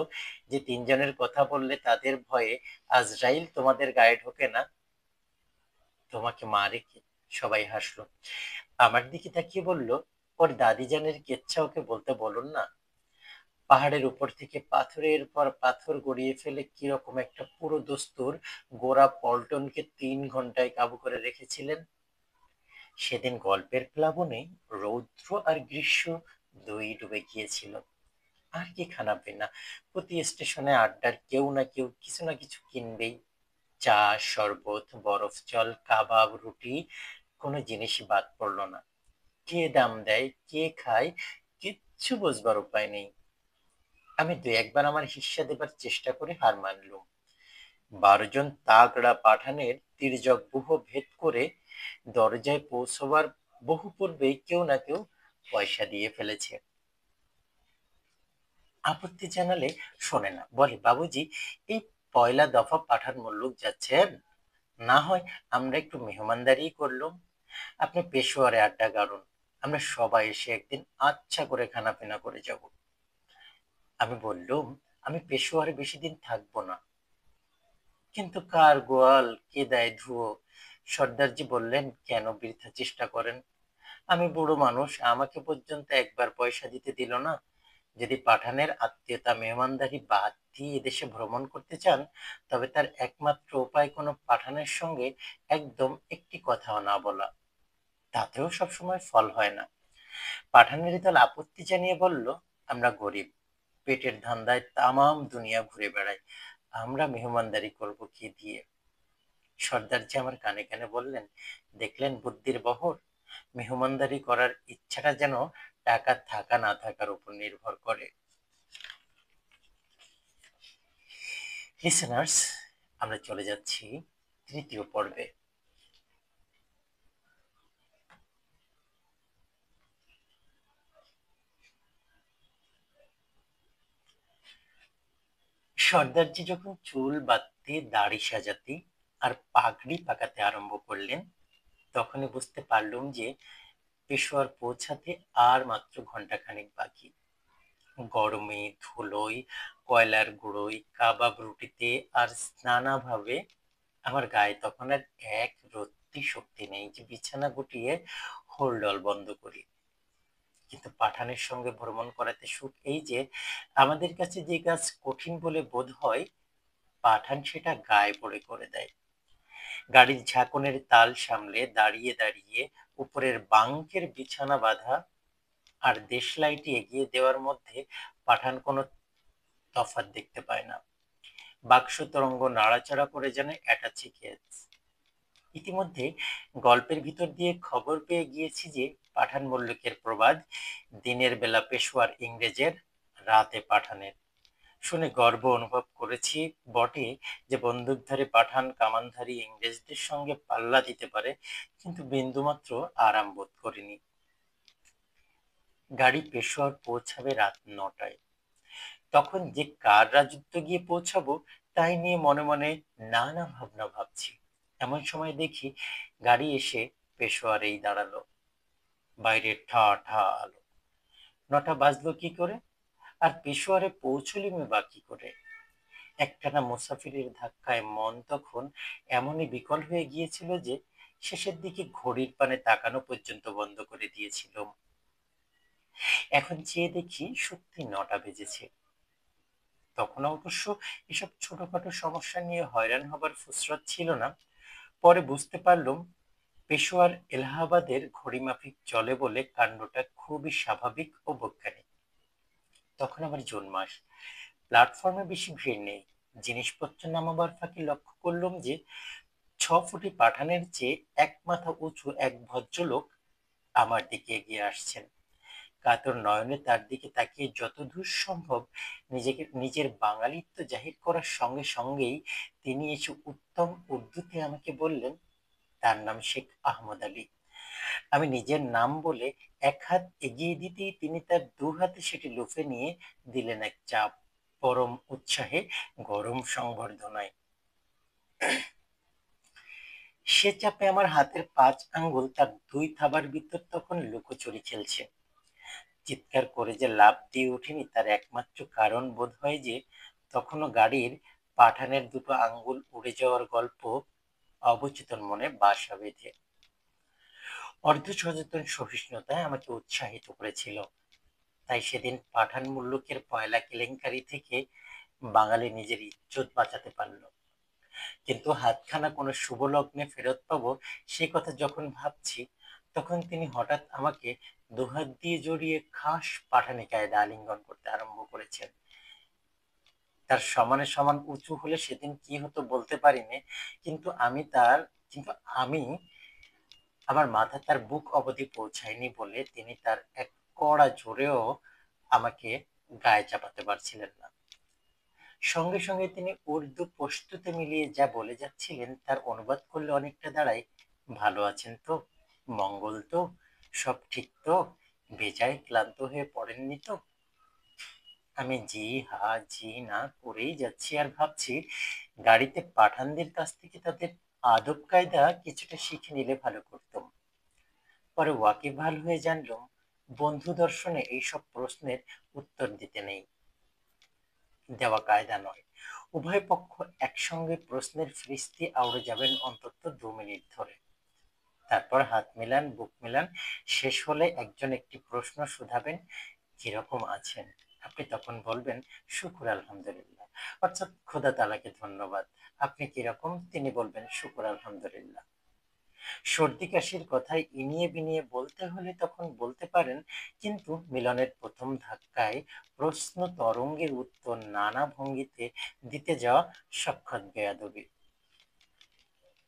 যে 3 জনের কথা বললে তাদের ভয়ে আজরাইল তোমাদের গায়ে ঢোকে না, তোমাকে মারে কি? সবাই হাসলো। আমার দিকে তাকিয়ে বলল, ওর দাদিজানের কেচ্ছা ওকে বলতে বলুন না। পাহাড়ের উপর থেকে পাথরের পর পাথর গড়িয়ে ফেলে কিরকম একটা পুরো দস্তুর গোড়া পল্টনকে 3 ঘন্টায় কাবু করে রেখেছিলেন। সেদিন গল্পের প্লাবনে রৌদ্র আর গ্রীষ্ম দুই ডুবে গিয়েছিল। আর কি খানাবে না, প্রতি স্টেশনে আড্ডার কেউ না কেউ কিছু না কিছু কিনবেই। চা, শরবত, বরফ জল, কাবাব, রুটি, কোনো জিনিসই বাদ পড়লো না। কে দাম দেয়, কে খায়, কিচ্ছু বোঝবার উপায় নেই। আমি দু একবার আমার হিস্সা দেবার চেষ্টা করে হার মানলুম। 12 জন তাগড়া পাঠানের তির্যক ব্যূহ ভেদ করে দরজায় পৌঁছবার বহু পূর্বেই কেউ না কেউ পয়সা দিয়ে ফেলেছে। আপত্তি জানালে শোনে না, বলে বাবুজি, এই পয়লা দফা পাঠান মুল্লুক যাচ্ছেন, না হয় আমরা একটু মেহমানদারি করলুম, আপনি পেশোয়ারে আড্ডা গাড়ুন, আমরা সবাই এসে একদিন আচ্ছা করে খানা পিনা করে যাব। আমি বললুম, আমি পেশোয়ারে বেশি দিন থাকবো না। কিন্তু কার গোয়াল কে দেয় ধুয়ো। সর্দারজি বললেন, কেন বৃথা চেষ্টা করেন? আমি বুড়ো মানুষ, আমাকে পর্যন্ত একবার পয়সা দিতে দিল না। যদি পাঠানের আত্মীয়তা মেহমানদারি বাদ দিয়ে এদেশে ভ্রমণ করতে চান, তবে তার একমাত্র উপায় কোনো পাঠানের সঙ্গে একদম একটি কথাও না বলা। তাতেও সবসময় ফল হয় না। পাঠানের দল আপত্তি জানিয়ে বলল, আমরা গরিব, পেটের ধান্দায় তামাম দুনিয়া ঘুরে বেড়াই, আমরা মেহমানদারি করব কি দিয়ে? সর্দারজি আমার কানে কানে বললেন, দেখলেন বুদ্ধির বহর, মেহমানদারি করার ইচ্ছাটা যেন টাকা থাকা না থাকার উপর নির্ভর করে। লিসেনার্স, আমরা চলে যাচ্ছি তৃতীয় পর্বে। সর্দারজি যখন চুল বাঁধতে, দাড়ি সাজাতে আর পাগড়ি পাকাতে আরম্ভ করলেন, তখনই বুঝতে পারলুম যে পেশোয়ার পৌঁছাতে আর মাত্র ঘন্টাখানেক বাকি। গরমে, ধুলোয়, কয়লার গুঁড়োয়, কাবাব রুটিতে আর নানাভাবে আমার গায়ে তখন আর এক রত্তি শক্তি নেই যে বিছানা গুটিয়ে হোলডল বন্ধ করি। কিন্তু পাঠানের সঙ্গে ভ্রমণ করাতে সুখ এই যে, আমাদের কাছে যে কাজ কঠিন বলে বোধ হয়, পাঠান সেটা গায়ে পড়ে করে দেয়। গাড়ির ঝাঁকুনের তাল সামলে দাঁড়িয়ে দাঁড়িয়ে উপরের বাঙ্কের বিছানা বাঁধা আর দেশলাইটি এগিয়ে দেওয়ার মধ্যে পাঠান কোনো তফাৎ দেখতে পায় না। বাক্স তরঙ্গ নাড়াচাড়া করে যেন অ্যাটাচি কেস। ইতিমধ্যে গল্পের ভিতর দিয়ে খবর পেয়ে গিয়েছি যে পাঠান মল্লিকের প্রবাদ, দিনের বেলা পেশোয়ার ইংরেজের, রাতে পাঠানের। শুনে গর্ব অনুভব করেছি বটে যে বন্দুকধারী পাঠান কামানধারী ইংরেজদের সঙ্গে পাল্লা দিতে পারে, কিন্তু বিন্দুমাত্র আরাম বোধ করিনি। গাড়ি পেশোয়ার পৌঁছাবে রাত 9টায়। তখন যে কার রাজত্ব গিয়ে পৌঁছাবো তাই নিয়ে মনে মনে নানা ভাবনা ভাবছি। এমন সময় দেখি গাড়ি এসে পেশোয়ারেই দাঁড়ালো। বাইরে ঠা ঠা আলো। 9টা বাজলো কি করে? আর পেশোয়ারে পৌঁছলিমই বা কি করে? একটানা মুসাফিরের ধাক্কায় মন তখন এমনই বিকল হয়ে গিয়েছিল যে শেষের দিকে ঘড়ির পানে তাকানো পর্যন্ত বন্ধ করে দিয়েছিল। এখন চেয়ে দেখি সত্যি 9টা বেজেছে। তখন অবশ্য এসব ছোটখাটো সমস্যা নিয়ে হয়রান হবার ফুসরত ছিল না। পরে বুঝতে পারলুম পেশোয়ার এলাহাবাদের ঘড়িমাফিক চলে বলে কাণ্ডটা খুবই স্বাভাবিক ও বৈজ্ঞানিক। তখন আমার জুন মাস, প্ল্যাটফর্মে বেশি ভিড় নেই। জিনিসপত্র নামাবার ফাঁকে লক্ষ্য করলুম যে 6 ফুটি পাঠানের চেয়ে এক মাথা উঁচু এক ভদ্রলোক আমার দিকে এগিয়ে আসছেন। কাতর নয়নে তার দিকে তাকিয়ে যতদূর সম্ভব নিজেকে নিজের বাঙালিত্ব জাহির করার সঙ্গে সঙ্গেই তিনি এসে উত্তম উর্দুতে আমাকে বললেন, তার নাম শেখ আহমদ আলী। আমি নিজের নাম বলে এক হাত এগিয়ে দিতেই তিনি তার দু হাতে সেটি লুফে নিয়ে দিলেন এক চাপ, পরম উৎসাহে, গরম সংবর্ধনায়। সে চাপে আমার হাতের 5 আঙ্গুল তার 2 থাবার ভিতর তখন লুকোচুরি খেলছে। চিৎকার করে যে লাফ দিয়ে উঠিনি তার একমাত্র কারণ বোধ হয় যে তখনও গাড়ির পাঠানের 2টো আঙ্গুল উড়ে যাওয়ার গল্প অবচেতন মনে বাসা বেঁধে অর্ধ সচেতন সহিষ্ণুতায় আমাকে উৎসাহিত করেছিল। তাই সেদিন পাঠান মুল্লুকের পয়লা কেলেঙ্কারি থেকে বাঙালি নিজের ইজ্জত বাঁচাতে পারল। কিন্তু হাতখানা কোনো শুভ লগ্নে ফেরত পাবো সে কথা যখন ভাবছি, তখন তিনি হঠাৎ আমাকে দুহাত দিয়ে জড়িয়ে খাস পাঠানি কায়দা আলিঙ্গন করতে আরম্ভ করেছেন। তার সমানে সমান উঁচু হলে সেদিন কি হতো বলতে পারিনি, কিন্তু আমি আমার মাথা তার বুক অবধি পৌঁছায়নি বলে তিনি তার এক কড়া জোরেও আমাকে গায়ে চাপাতে পারছিলেন না। সঙ্গে সঙ্গে তিনি উর্দু পশতুতে মিলিয়ে যা বলে যাচ্ছিলেন তার অনুবাদ করলে অনেকটা দাঁড়ায়, ভালো আছেন তো, মঙ্গল তো, সব ঠিক তো, বেজায় ক্লান্ত হয়ে পড়েননি তো। আমি জি হা জি না করেই যাচ্ছি আর ভাবছি গাড়িতে পাঠানদের কাছ থেকে তাদের আদব কায়দা কিছুটা শিখে নিলে ভালো করতাম। পরে ওয়াকিবহাল হয়ে জানলাম বন্ধু দর্শনে এইসব প্রশ্নের উত্তর দিতে নেই, দেওয়া কায়দা নয়। উভয় পক্ষ একসঙ্গে প্রশ্নের ফিরিস্তি আউড়ে যাবেন অন্তত 2 মিনিট ধরে, তারপর হাত মেলান, বুক মেলান, শেষ হলে একজন একটি প্রশ্ন শুধাবেন, কিরকম আছেন? আপনি তখন বলবেন, শুকুর আলহামদুলিল্লাহ, অর্থাৎ খোদা তাআলাকে ধন্যবাদ। আপনি কিরকম? তিনি বলবেন, শুকুর আলহামদুলিল্লাহ। সর্দি কাশির কথায় ইনিয়ে বিনিয়ে বলতে হলে তখন বলতে পারেন, কিন্তু মিলনের প্রথম ধাক্কায় প্রশ্ন তরঙ্গের উত্তর নানা ভঙ্গিতে দিতে যাওয়া সখ্যাত বেয়াদবি।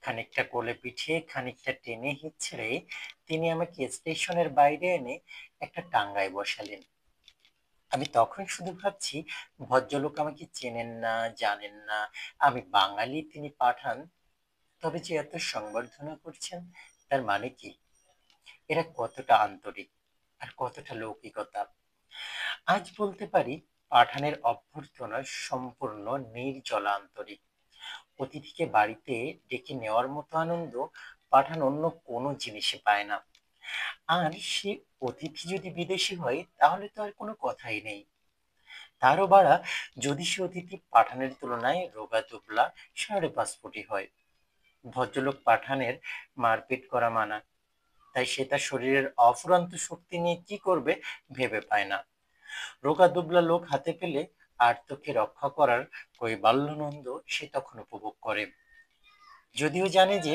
খানিকটা কোলে পিঠে, খানিকটা টেনে হিচড়ে তিনি আমাকে স্টেশনের বাইরে এনে একটা টাঙ্গায় বসালেন। আমি তখন শুধু ভাবছি, ভদ্রলোক আমাকে চেনেন না, জানেন না, আমি বাঙালি, তিনি পাঠান, তবে যে এত সংবর্ধনা করছেন, তার মানে কি? এরা কতটা আন্তরিক আর কতটা লৌকিকতা! আজ বলতে পারি পাঠানের অভ্যর্থনা সম্পূর্ণ নির্জলা আন্তরিক। অতিথিকে বাড়িতে ডেকে নেওয়ার মতো আনন্দ পাঠান অন্য কোনো জিনিসে পায় না। আর সে অতিথি যদি বিদেশি হয় তাহলে তো আর কোনো কথাই নেই। তারও বাড়া যদি সে অতিথি পাঠানের তুলনায় রোগা দুবলা 5.5 ফুটি হয়। ভদ্রলোক পাঠানের মারপিট করা মানা, তাই সে তার শরীরের অফুরন্ত শক্তি নিয়ে কি করবে ভেবে পায় না। রোগা দুবলা লোক হাতে পেলে আর্তকে রক্ষা করার কৈবাল্যনন্দ সে তখন উপভোগ করে, যদিও জানে যে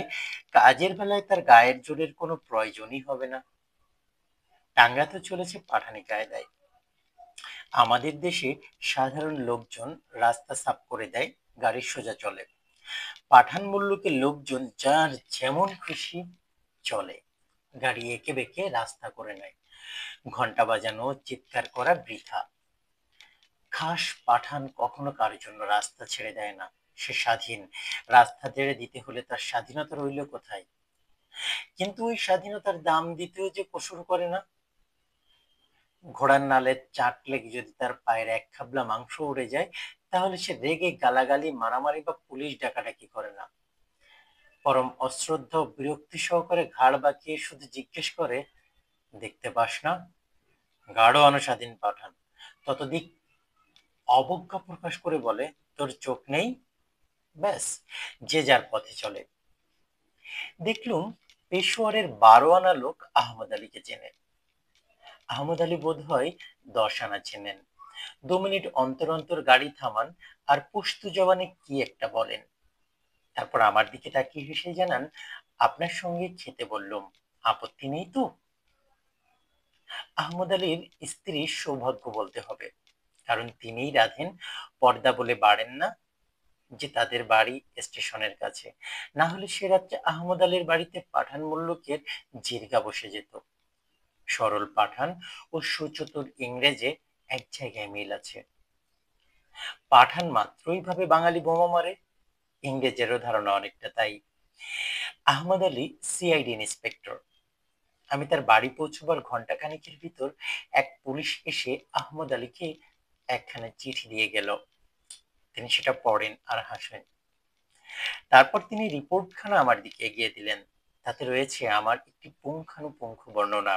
কাজের বেলায় তার গায়ের জোরের কোনো প্রয়োজনই হবে না। টাঙ্গা তো চলেছে পাঠানি কায়দায়। আমাদের দেশে সাধারণ লোকজন রাস্তা সাফ করে দেয়, গাড়ি সোজা চলে। পাঠান মুল্লুকের লোকজন যার যেমন খুশি চলে, গাড়ি এঁকে বেঁকে রাস্তা করে নেয়। ঘন্টা বাজানো, চিৎকার করা বৃথা। খাস পাঠান কখনো কারোর জন্য রাস্তা ছেড়ে দেয় না। সে স্বাধীন, রাস্তা ছেড়ে দিতে হলে তার স্বাধীনতা রইল কোথায়? কিন্তু ওই স্বাধীনতার দাম দিতেও যে কসুর করে না। ঘোড়ার নালে চাট লেগে যদি তার পায়ের এক খাবলা মাংস উড়ে যায়, তাহলে সে রেগে গালাগালি, মারামারি বা পুলিশ ডাকাডাকি করে না। পরম অশ্রদ্ধ বিরক্তি সহকারে ঘাড় বাঁকিয়ে শুধু জিজ্ঞেস করে, দেখতে পাস না? গাঢ় অনস্বাধীন পাঠান ততোধিক অবজ্ঞা প্রকাশ করে বলে, তোর চোখ নেই? ব্যাস, যে যার পথে চলে। দেখলুম পেশোয়ারের 12 আনা লোক আহমদ আলীকে চেনে। আহমদ আলী বোধ হয় 10 আনা চেনেন। 2 মিনিট অন্তর অন্তর গাড়ি থামান আর পুস্তু জবানে কি একটা বলেন, তারপর আমার দিকে তাকিয়ে হেসে জানান, আপনার সঙ্গে খেতে বললুম, আপত্তি নেই তো? আহমদ আলীর স্ত্রীর সৌভাগ্য বলতে হবে, কারণ তিনিই রাঁধেন। পর্দা বলে বাড়েন না যে তাদের বাড়ি স্টেশনের কাছে, না হলে সে রাত্রে আহমদ আলীর বাড়িতে পাঠান মুল্লুকের জিরগা বসে যেত। সরল পাঠান ও সুচতুর ইংরেজে এক জায়গায় মিল আছে। পাঠান মাত্রই ভাবে বাঙালি বোমা মারে, ইংরেজেরও ধারণা অনেকটা তাই। Ahmad Ali CID inspector. আমি তার বাড়ি পৌঁছবার ঘন্টাখানেকের ভিতর এক পুলিশ এসে আহমদ আলীকে একখানা চিঠি দিয়ে গেল। তিনি সেটা পড়েন আর হাসেন। তারপর তিনি রিপোর্টখানা আমার দিকে এগিয়ে দিলেন। তাতে রয়েছে আমার একটি পুঙ্খানুপুঙ্খ বর্ণনা,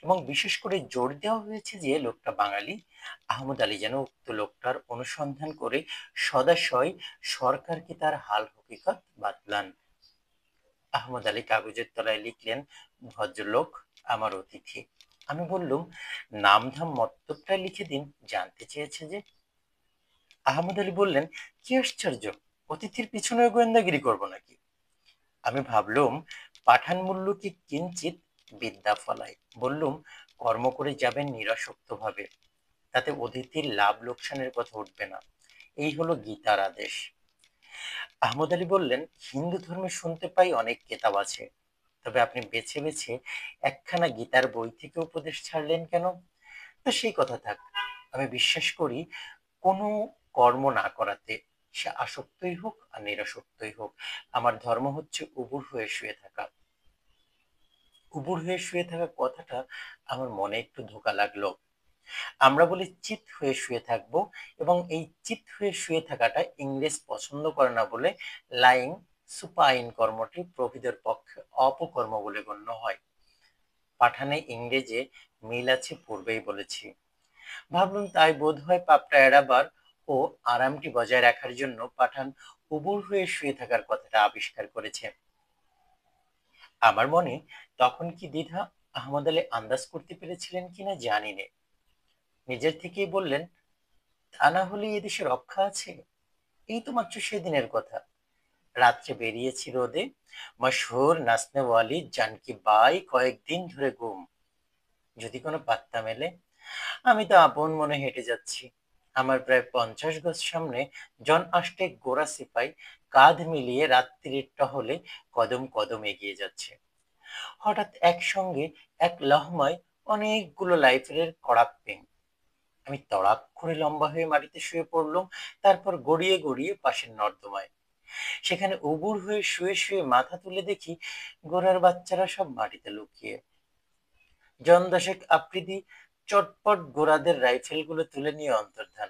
এবং বিশেষ করে জোর দেওয়া হয়েছে যে লোকটা বাঙালি। আহমদ আলী যেন উক্ত লোকটার অনুসন্ধান করে সদাশয় সরকারকে তার হাল হকিকত বাতলান। আহমদ আলী কাগজের তলায় লিখলেন, ভদ্রলোক আমার অতিথি। আমি বললুম, নাম ধাম মতলবটা লিখে দিন, জানতে চেয়েছে যে। আহমদ আলী বললেন, কি আশ্চর্য, অতিথির পিছনে গোয়েন্দাগিরি করবো নাকি? আমি ভাবলুম পাঠান মুল্লুকে কিঞ্চিত বিদ্যা ফলায়। বললুম, কর্ম করে যাবেন নিরাসক্ত ভাবে, তাতে অতিথির লাভ লোকসানের কথা উঠবে না। এই হলো গীতার আদেশ। আহমদ আলী বললেন, হিন্দু ধর্মে শুনতে পাই অনেক কেতাব আছে, তবে আপনি বেছে বেছে একখানা গীতার বই থেকে উপদেশ ছাড়লেন কেন? তো সেই কথা থাক, আমি বিশ্বাস করি কোনো কর্ম না করাতে, সে আসক্তই হোক আর নিরাসক্তই হোক, আমার ধর্ম হচ্ছে উবুর হয়ে শুয়ে থাকা। উবুর হয়ে শুয়ে থাকা কথাটা আমার মনে একটু ধোকা লাগলো। আমরা বলি চিত হয়ে শুয়ে থাকবো, এবং এই চিত হয়ে শুয়ে থাকাটা ইংরেজ পছন্দ করে না বলে লাইং সুপাইন কর্মটি প্রভৃতির পক্ষে অপকর্ম বলে গণ্য হয়। পাঠানে ইংরেজে মিল আছে পূর্বেই বলেছি। ভাবলুম তাই বোধ হয় পাপটা এড়াবার ও আরামটি বজায় রাখার জন্য পাঠান উবুর হয়ে শুয়ে থাকার কথাটা আবিষ্কার করেছে। আমার মনে তখন কি দ্বিধা, আহমদ আলী আন্দাজ করতে পেরেছিলেন কিনা জানি নে। নিজের থেকেই বললেন, তা না হলে এদেশে রক্ষা আছে? এই তো মাত্র সেদিনের কথা, রাত্রে বেরিয়েছি রোদে, মশহুর নাচনে ওয়ালি জানকি বাই কয়েকদিন ধরে গুম। যদি কোনো পাত্তা মেলে। আমি তো আপন মনে হেঁটে যাচ্ছি, আমার প্রায় 50 গজ সামনে জন আষ্টেক গোরা সিপাই কাঁধ মিলিয়ে রাত্রির টহলে কদম কদম এগিয়ে যাচ্ছে। হঠাৎ একসঙ্গে এক লহমায় অনেকগুলো লাইফেলের কড়াক পেং। আমি তড়াক করে লম্বা হয়ে মাটিতে শুয়ে পড়লাম, তারপর গড়িয়ে গড়িয়ে পাশের নর্দমায়। সেখানে উবুর হয়ে শুয়ে শুয়ে মাথা তুলে দেখি গোরার বাচ্চারা সব মাটিতে লুকিয়ে। জন দশেক আফ্রিদি চটপট গোরাদের রাইফেলগুলো তুলে নিয়ে অন্তর্ধান।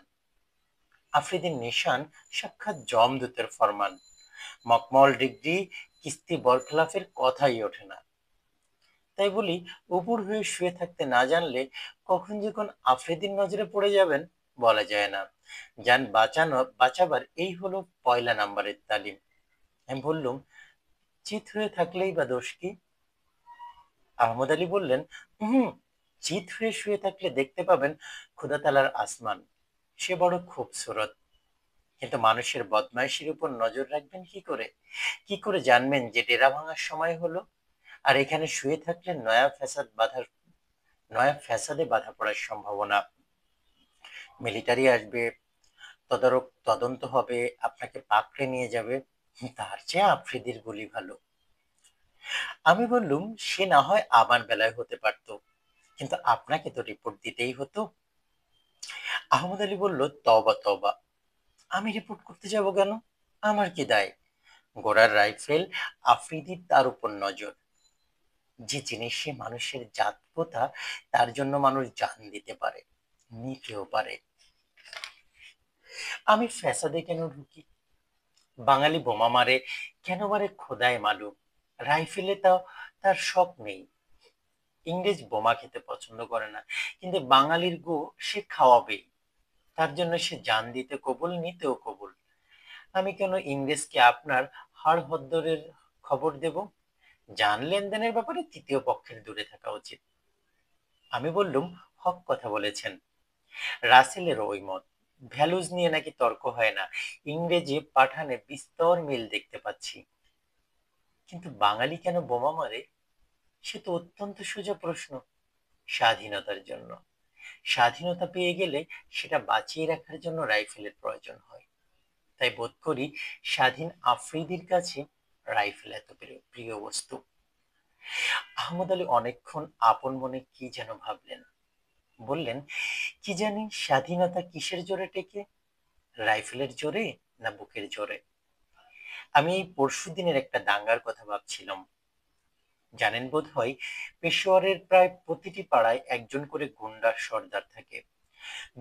আফ্রিদির নিশান সাক্ষাৎ জমদূতের ফরমান। মকমল ডিগ্রি কিস্তি বরখলাফের কথাই ওঠে না। তাই বলি, উপুর হয়ে শুয়ে থাকতে না জানলে কখন যে কোন আফ্রিদির নজরে পড়ে যাবেন বলা যায় না। যান বাঁচাবার এই হলো পয়লা নাম্বারের তালিম। আমি বললুম, চিত হয়ে থাকলেই বা দোষ কি? আহমদ আলী বললেন, হুম, চিত হয়ে শুয়ে থাকলে দেখতে পাবেন খোদা তালার আসমান, সে বড় খুবসুরত। কিন্তু মানুষের বদমাইশির উপর নজর রাখবেন কি করে? কি করে জানবেন যে ডেরা ভাঙার সময় হলো? আর এখানে শুয়ে থাকলে নয়া ফ্যাসাদে বাধা পড়ার সম্ভাবনা। মিলিটারি আসবে, তদন্ত হবে, আপনাকে পাকড়ে নিয়ে যাবে। তার চেয়ে আফ্রিদির গুলি ভালো। আমি বললুম, সে না হয় আমার বেলায় হতে পারতো, কিন্তু আপনাকে তো রিপোর্ট দিতেই হতো। আহমদ আলী বলল, তবা তবা, আমি রিপোর্ট করতে যাব কেন? আমার কি দায়? গোরার রাইফেল, আফ্রিদির তার উপর নজর। যে জিনিসে মানুষের জাত প্রথা, তার জন্য মানুষ জান দিতে পারে, নিতেও পারে। আমি ফ্যাসাদে কেন ঢুকি? বাঙালি বোমা মারে, কেন মারে খোদায় মালুম। রাইফেলে তাও তার শখ নেই। ইংরেজ বোমা খেতে পছন্দ করে না, কিন্তু বাঙালির গো সে খাওয়াবেই। তার জন্য সে জান দিতে কবুল, নিতেও কবুল। আমি কেন ইংরেজকে আপনার হাড় হদ্দরের খবর দেব? জান লেনদেনের ব্যাপারে তৃতীয় পক্ষের দূরে থাকা উচিত। আমি বললুম, হক কথা বলেছেন। রাসেলের ওই মত, ভ্যালুজ নিয়ে নাকি তর্ক হয় না। ইংরেজি পাঠানে বিস্তর মিল দেখতে পাচ্ছি। কিন্তু বাঙালি কেন বোমা মারে? সে তো অত্যন্ত সোজা প্রশ্ন। স্বাধীনতার জন্য। স্বাধীনতা পেয়ে গেলে সেটা বাঁচিয়ে রাখার জন্য রাইফেলের প্রয়োজন হয়। তাই বোধ করি স্বাধীন আফ্রিদির কাছে রাইফেল এত প্রিয় বস্তু। আহমদ আলী অনেকক্ষণ আপন মনে কি যেন ভাবলেন। বললেন, কি জানি স্বাধীনতা কিসের জোরে টেকে, রাইফেলের জোরে না বুকের জোরে? আমি এই পরশুদিনের একটা দাঙ্গার কথা ভাবছিলাম। জানেন বোধ হয়, পেশোয়ারের প্রায় প্রতিটি পাড়ায় একজন করে গুন্ডার সর্দার থাকে।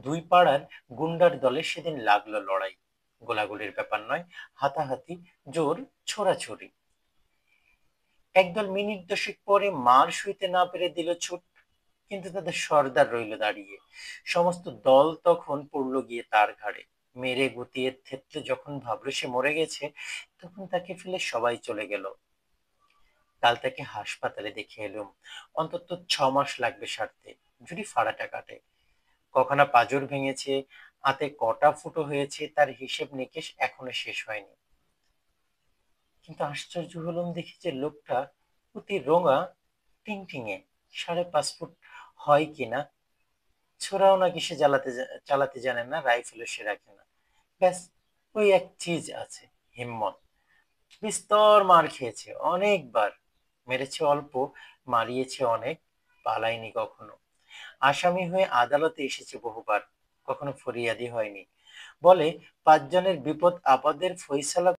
দুই পাড়ার গুন্ডার দলে সেদিন লাগলো লড়াই। গোলাগুলির ব্যাপার নয়, হাতাহাতি, জোর ছোড়াছুড়ি। একদল মিনিট দশেক পরে মার সইতে না পেরে দিল ছুট, কিন্তু তাদের সর্দার রইল দাঁড়িয়ে। সমস্ত দল তখন পড়ল গিয়ে তার ঘাড়ে। মেরে গুতিয়ে থেতলে যখন ভাবলো সে মরে গেছে, তখন তাকে ফেলে সবাই চলে গেল। কাল তাকে হাসপাতালে দেখে এলুম। অন্তত 6 মাস লাগবে সারতে, যদি ফাড়াটা কাটে। কখনো পাঁজর ভেঙেছে, হাতে কটা ফুটো হয়েছে, তার হিসেব নিকেশ এখনো শেষ হয়নি। কিন্তু আশ্চর্য হলাম দেখি যে লোকটা অতি রোগা, টিংটিঙে 5.5 ফুট হয় কিনা, ছোড়াও নাকি সে চালাতে জানে না, রাইফেলও সে রাখে না। ব্যাস, ওই এক চিজ আছে, হিম্মত। বিস্তর মার খেয়েছে অনেকবার, মেরেছে অল্প, মারিয়েছে অনেক, পালায়নি কখনো। আসামি হয়ে আদালতে এসেছে বহুবার, কখনো ফরিয়াদি হয়নি। বলে 5 জনের বিপদ আপদের ফয়সালা